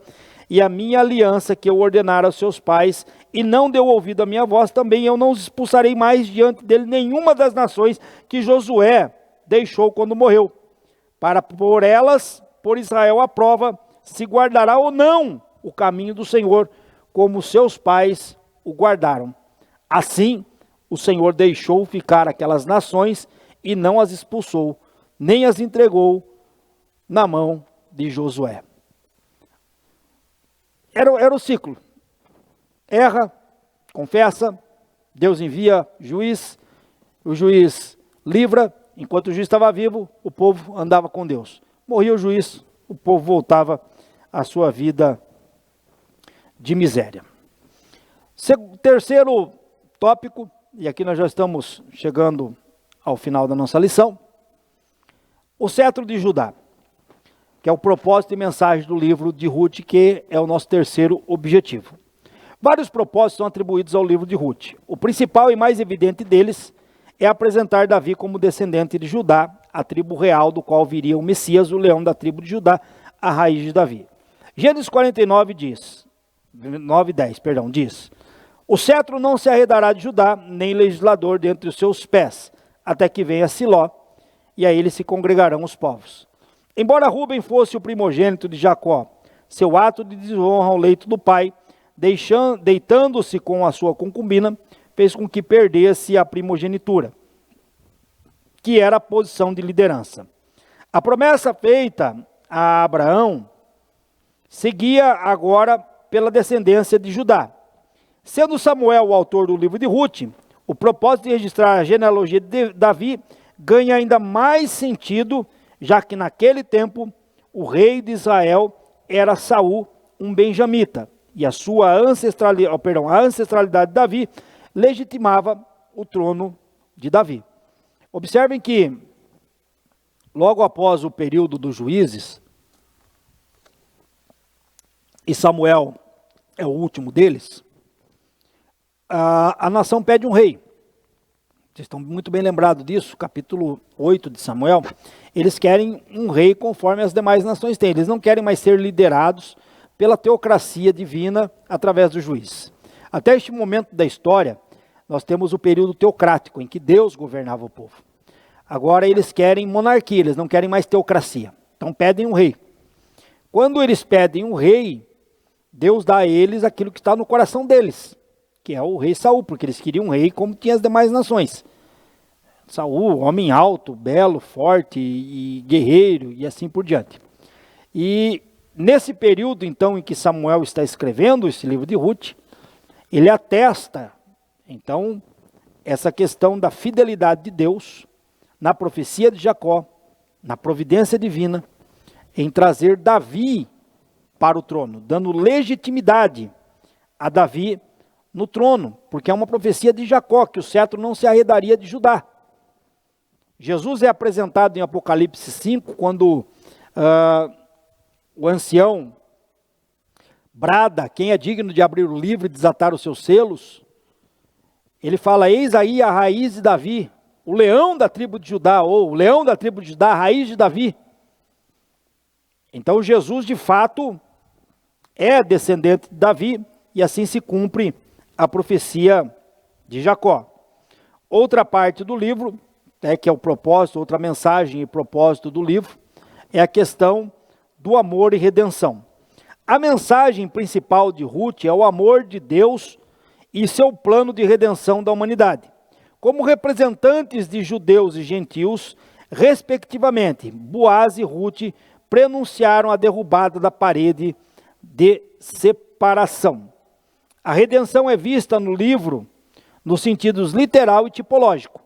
e a minha aliança que eu ordenara aos seus pais, e não deu ouvido à minha voz, também eu não os expulsarei mais diante dele nenhuma das nações que Josué deixou quando morreu, para por elas, por Israel à prova, se guardará ou não o caminho do Senhor, como seus pais o guardaram. Assim, o Senhor deixou ficar aquelas nações e não as expulsou, nem as entregou na mão de Josué. Era o ciclo. Erra, confessa, Deus envia juiz, o juiz livra, enquanto o juiz estava vivo, o povo andava com Deus. Morria o juiz, o povo voltava à sua vida de miséria. Terceiro tópico, e aqui nós já estamos chegando ao final da nossa lição, o cetro de Judá, que é o propósito e mensagem do livro de Ruth, que é o nosso terceiro objetivo. Vários propósitos são atribuídos ao livro de Ruth. O principal e mais evidente deles é apresentar Davi como descendente de Judá, a tribo real do qual viria o Messias, o leão da tribo de Judá, a raiz de Davi. Gênesis 49 diz, 9:10, diz: o cetro não se arredará de Judá, nem legislador dentre os seus pés, até que venha Siló, e a ele se congregarão os povos. Embora Ruben fosse o primogênito de Jacó, seu ato de desonra ao leito do pai, deitando-se com a sua concubina, fez com que perdesse a primogenitura, que era a posição de liderança. A promessa feita a Abraão seguia agora pela descendência de Judá. Sendo Samuel o autor do livro de Ruth, o propósito de registrar a genealogia de Davi ganha ainda mais sentido, já que naquele tempo o rei de Israel era Saul, um benjamita, e a sua ancestralidade de Davi legitimava o trono de Davi. Observem que, logo após o período dos juízes, e Samuel é o último deles, a nação pede um rei. Vocês estão muito bem lembrados disso, capítulo 8 de Samuel. Eles querem um rei conforme as demais nações têm. Eles não querem mais ser liderados pela teocracia divina através do juiz. Até este momento da história, nós temos o período teocrático, em que Deus governava o povo. Agora eles querem monarquia, eles não querem mais teocracia. Então pedem um rei. Quando eles pedem um rei, Deus dá a eles aquilo que está no coração deles, que é o rei Saul, porque eles queriam um rei como tinha as demais nações. Saul, homem alto, belo, forte e guerreiro, e assim por diante. E nesse período, então, em que Samuel está escrevendo esse livro de Ruth, ele atesta, então, essa questão da fidelidade de Deus na profecia de Jacó, na providência divina, em trazer Davi para o trono, dando legitimidade a Davi no trono, porque é uma profecia de Jacó, que o cetro não se arredaria de Judá. Jesus é apresentado em Apocalipse 5, quando o ancião brada: quem é digno de abrir o livro e desatar os seus selos? Ele fala: eis aí a raiz de Davi, o leão da tribo de Judá, ou o leão da tribo de Judá, a raiz de Davi. Então Jesus de fato é descendente de Davi, e assim se cumpre a profecia de Jacó. Outra parte do livro, que é o propósito, outra mensagem e propósito do livro, é a questão do amor e redenção. A mensagem principal de Ruth é o amor de Deus e seu plano de redenção da humanidade. Como representantes de judeus e gentios, respectivamente, Boaz e Ruth prenunciaram a derrubada da parede de separação. A redenção é vista no livro nos sentidos literal e tipológico.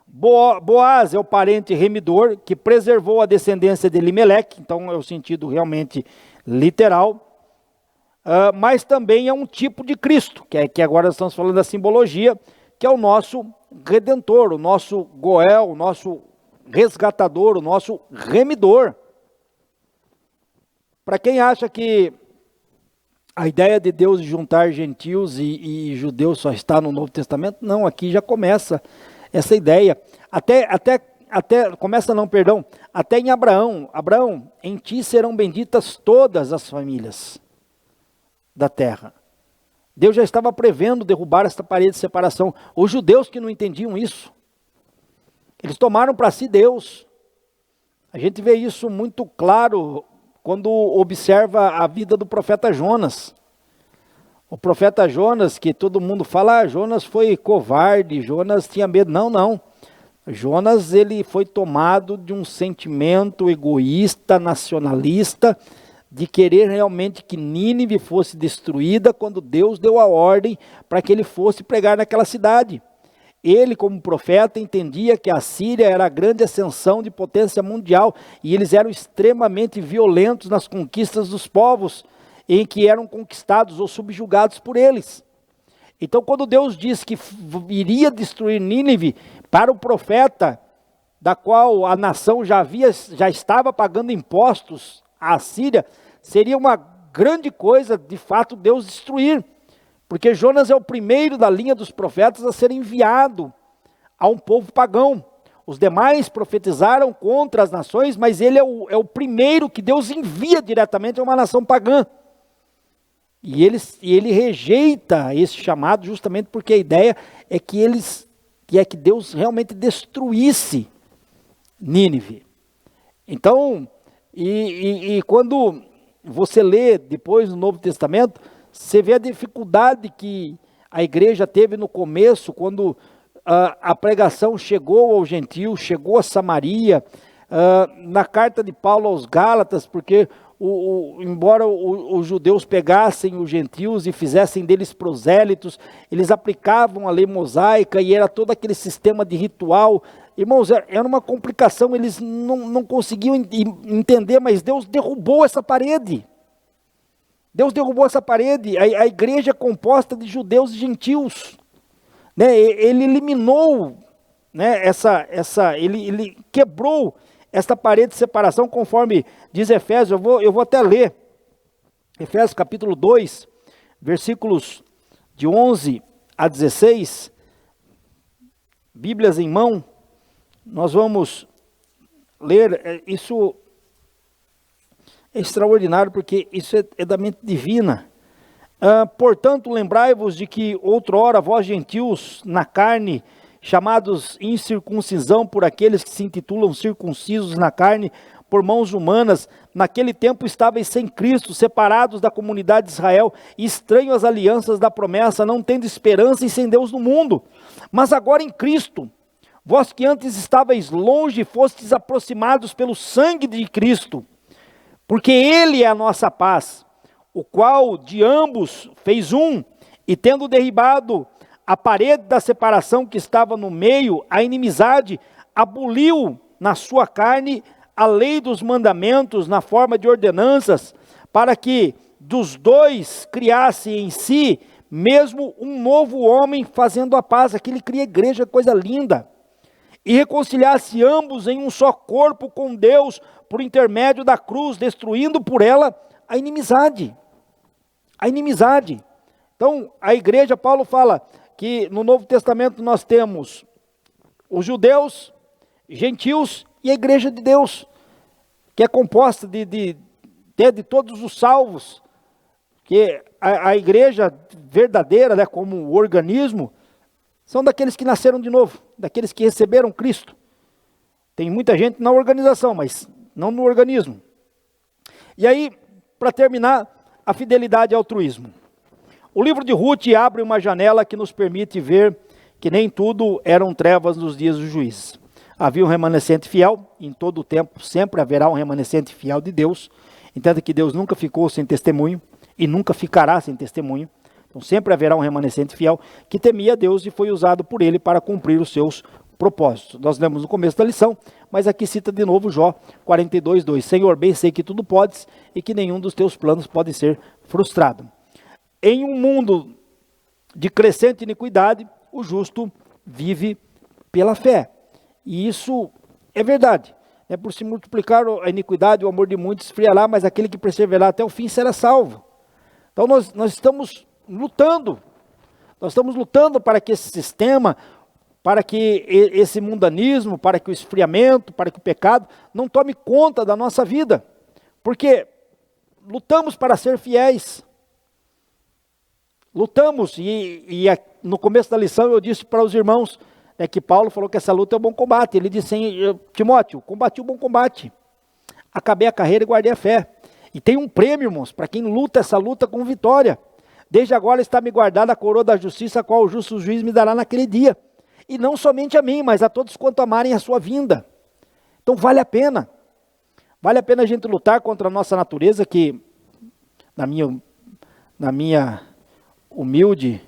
Boaz é o parente remidor que preservou a descendência de Elimeleque, então é o sentido realmente literal, mas também é um tipo de Cristo, que agora estamos falando da simbologia, que é o nosso Redentor, o nosso Goel, o nosso resgatador, o nosso remidor. Para quem acha que a ideia de Deus juntar gentios e judeus só está no Novo Testamento, não, aqui já começa essa ideia. Até em Abraão: Abraão, em ti serão benditas todas as famílias da terra. Deus já estava prevendo derrubar esta parede de separação. Os judeus que não entendiam isso, eles tomaram para si Deus. A gente vê isso muito claro quando observa a vida do profeta Jonas. O profeta Jonas, que todo mundo fala: Jonas foi covarde, Jonas tinha medo. Não. Jonas, ele foi tomado de um sentimento egoísta, nacionalista, de querer realmente que Nínive fosse destruída, quando Deus deu a ordem para que ele fosse pregar naquela cidade. Ele, como profeta, entendia que a Síria era a grande ascensão de potência mundial, e eles eram extremamente violentos nas conquistas dos povos em que eram conquistados ou subjugados por eles. Então, quando Deus diz que iria destruir Nínive, para o profeta, da qual a nação já estava pagando impostos à Síria, seria uma grande coisa, de fato, Deus destruir. Porque Jonas é o primeiro da linha dos profetas a ser enviado a um povo pagão. Os demais profetizaram contra as nações, mas ele é o primeiro que Deus envia diretamente a uma nação pagã. E ele rejeita esse chamado justamente porque a ideia é que Deus realmente destruísse Nínive. Então, quando você lê depois no Novo Testamento, você vê a dificuldade que a igreja teve no começo, quando a pregação chegou aos gentios, chegou a Samaria, na carta de Paulo aos Gálatas, porque embora os judeus pegassem os gentios e fizessem deles prosélitos, eles aplicavam a lei mosaica e era todo aquele sistema de ritual. Irmãos, era uma complicação, eles não conseguiam entender, mas Deus derrubou essa parede. Deus derrubou essa parede. A igreja é composta de judeus e gentios, né? Ele eliminou, né, ele quebrou esta parede de separação, conforme diz Efésios. Eu vou até ler, Efésios capítulo 2, versículos de 11 a 16, Bíblias em mão, nós vamos ler. Isso é extraordinário, porque isso é da mente divina. Portanto, lembrai-vos de que outrora vós gentios na carne, chamados incircuncisão por aqueles que se intitulam circuncisos na carne, por mãos humanas, naquele tempo estáveis sem Cristo, separados da comunidade de Israel, estranhos às alianças da promessa, não tendo esperança e sem Deus no mundo. Mas agora em Cristo, vós que antes estáveis longe, fostes aproximados pelo sangue de Cristo, porque Ele é a nossa paz, o qual de ambos fez um, e tendo derribado a parede da separação que estava no meio, a inimizade, aboliu na sua carne a lei dos mandamentos na forma de ordenanças, para que dos dois criasse em si mesmo um novo homem fazendo a paz. Aqui ele cria igreja, coisa linda. E reconciliasse ambos em um só corpo com Deus, por intermédio da cruz, destruindo por ela a inimizade. A inimizade. Então, a igreja, Paulo fala que no Novo Testamento nós temos os judeus, gentios e a igreja de Deus, que é composta de todos os salvos, que a igreja verdadeira, né, como organismo, são daqueles que nasceram de novo, daqueles que receberam Cristo. Tem muita gente na organização, mas não no organismo. E aí, para terminar, a fidelidade e altruísmo. O livro de Ruth abre uma janela que nos permite ver que nem tudo eram trevas nos dias dos juízes. Havia um remanescente fiel, em todo o tempo sempre haverá um remanescente fiel de Deus. Entenda que Deus nunca ficou sem testemunho e nunca ficará sem testemunho. Então sempre haverá um remanescente fiel que temia Deus e foi usado por ele para cumprir os seus propósitos. Nós lemos no começo da lição, mas aqui cita de novo Jó 42:2. Senhor, bem sei que tudo podes e que nenhum dos teus planos pode ser frustrado. Em um mundo de crescente iniquidade, o justo vive pela fé. E isso é verdade. Por se multiplicar a iniquidade, o amor de muitos esfriará, mas aquele que perseverar até o fim será salvo. Então nós estamos lutando. Nós estamos lutando para que esse sistema, para que esse mundanismo, para que o esfriamento, para que o pecado não tome conta da nossa vida. Porque lutamos para ser fiéis. Lutamos, e no começo da lição eu disse para os irmãos, que Paulo falou que essa luta é um bom combate. Ele disse assim, Timóteo, combati o bom combate, acabei a carreira e guardei a fé. E tem um prêmio, irmãos, para quem luta essa luta com vitória. Desde agora está me guardada a coroa da justiça, a qual o justo juiz me dará naquele dia. E não somente a mim, mas a todos quanto amarem a sua vinda. Então vale a pena. Vale a pena a gente lutar contra a nossa natureza, que na minha humilde,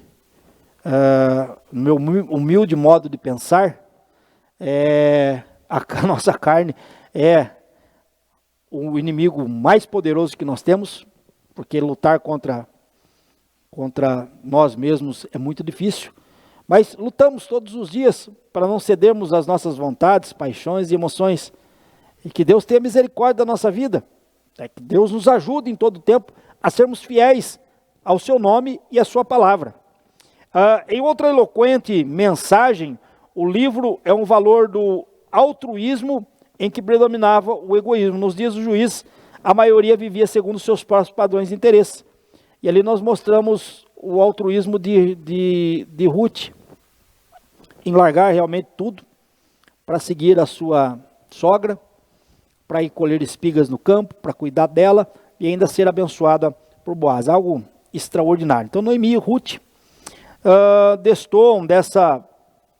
meu humilde modo de pensar, a nossa carne é o inimigo mais poderoso que nós temos, porque lutar contra nós mesmos é muito difícil, mas lutamos todos os dias para não cedermos às nossas vontades, paixões e emoções, e que Deus tenha misericórdia da nossa vida, que Deus nos ajude em todo o tempo a sermos fiéis ao seu nome e à sua palavra. Em outra eloquente mensagem, o livro é um valor do altruísmo em que predominava o egoísmo. Nos dias do juiz, a maioria vivia segundo seus próprios padrões de interesse. E ali nós mostramos o altruísmo de Ruth, em largar realmente tudo para seguir a sua sogra, para ir colher espigas no campo, para cuidar dela e ainda ser abençoada por Boaz. Algo extraordinário. Então Noemi e Ruth destoam dessa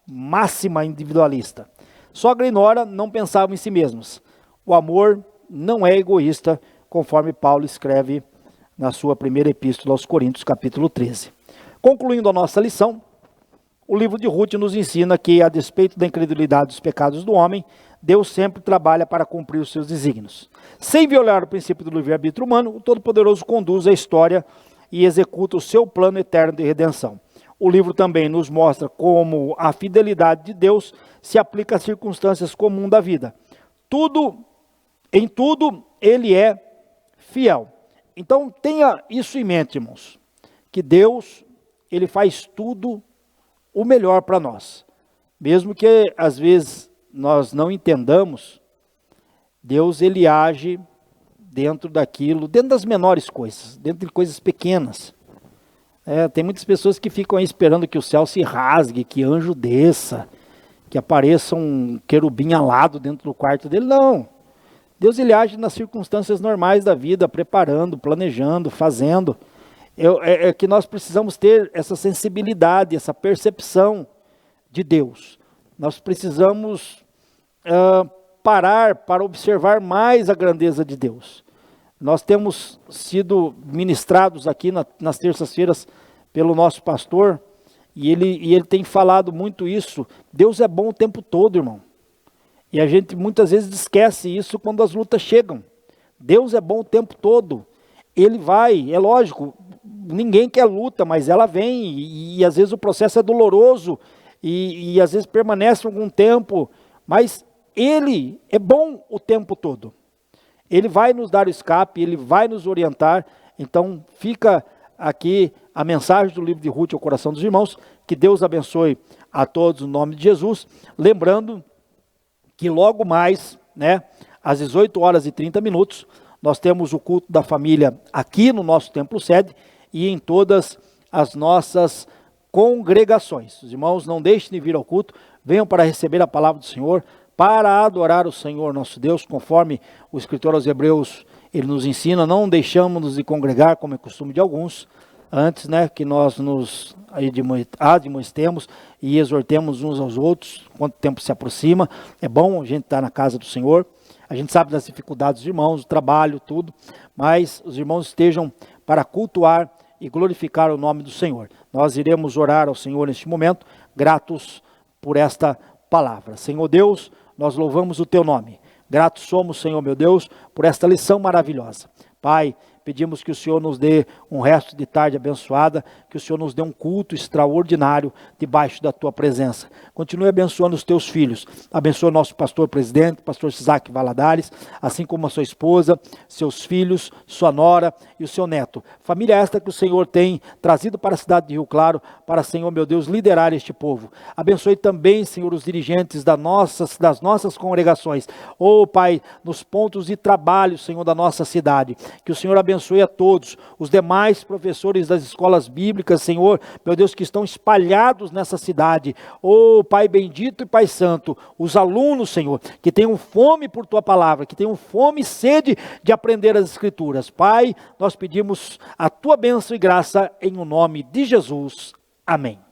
máxima individualista. Sogra e nora não pensavam em si mesmos. O amor não é egoísta, conforme Paulo escreve na sua primeira epístola aos Coríntios, capítulo 13. Concluindo a nossa lição, o livro de Ruth nos ensina que, a despeito da incredulidade dos pecados do homem, Deus sempre trabalha para cumprir os seus desígnios. Sem violar o princípio do livre-arbítrio humano, o Todo-Poderoso conduz a história e executa o seu plano eterno de redenção. O livro também nos mostra como a fidelidade de Deus se aplica às circunstâncias comuns da vida. Em tudo, ele é fiel. Então, tenha isso em mente, irmãos, que Deus, ele faz tudo o melhor para nós. Mesmo que, às vezes, nós não entendamos, Deus, ele age dentro daquilo, dentro das menores coisas, dentro de coisas pequenas. Tem muitas pessoas que ficam aí esperando que o céu se rasgue, que anjo desça, que apareça um querubim alado dentro do quarto dele. Não. Deus, ele age nas circunstâncias normais da vida, preparando, planejando, fazendo. É que nós precisamos ter essa sensibilidade, essa percepção de Deus. Nós precisamos parar para observar mais a grandeza de Deus. Nós temos sido ministrados aqui nas terças-feiras pelo nosso pastor, e ele tem falado muito isso. Deus é bom o tempo todo, irmão. E a gente muitas vezes esquece isso quando as lutas chegam. Deus é bom o tempo todo. ele vai, é lógico, ninguém quer luta, mas ela vem, e às vezes o processo é doloroso, e às vezes permanece algum tempo, mas ele é bom o tempo todo. Ele vai nos dar o escape, ele vai nos orientar. Então fica aqui a mensagem do livro de Ruth ao coração dos irmãos. Que Deus abençoe a todos no nome de Jesus. Lembrando que logo mais, às 18h30, nós temos o culto da família aqui no nosso templo sede e em todas as nossas congregações. Os irmãos, não deixem de vir ao culto, venham para receber a palavra do Senhor, para adorar o Senhor nosso Deus, conforme o escritor aos Hebreus, ele nos ensina, não deixamos de congregar, como é costume de alguns, antes, que nós nos admoestemos e exortemos uns aos outros, quanto tempo se aproxima. É bom a gente estar na casa do Senhor, a gente sabe das dificuldades dos irmãos, o trabalho, tudo, mas os irmãos estejam para cultuar e glorificar o nome do Senhor. Nós iremos orar ao Senhor neste momento, gratos por esta palavra. Senhor Deus, nós louvamos o teu nome. Gratos somos, Senhor meu Deus, por esta lição maravilhosa. Pai, pedimos que o Senhor nos dê um resto de tarde abençoada, que o Senhor nos dê um culto extraordinário debaixo da tua presença. Continue abençoando os teus filhos. Abençoa nosso pastor presidente, pastor Isaac Valadares, assim como a sua esposa, seus filhos, sua nora e o seu neto. Família esta que o Senhor tem trazido para a cidade de Rio Claro, para, Senhor meu Deus, liderar este povo. Abençoe também, Senhor, os dirigentes das nossas congregações. Pai, nos pontos de trabalho, Senhor, da nossa cidade. Que o Senhor abençoe a todos, os demais professores das escolas bíblicas, Senhor, meu Deus, que estão espalhados nessa cidade. Pai bendito e Pai santo, os alunos, Senhor, que tenham fome por tua palavra, que tenham fome e sede de aprender as escrituras. Pai, nós pedimos a tua bênção e graça em o nome de Jesus. Amém.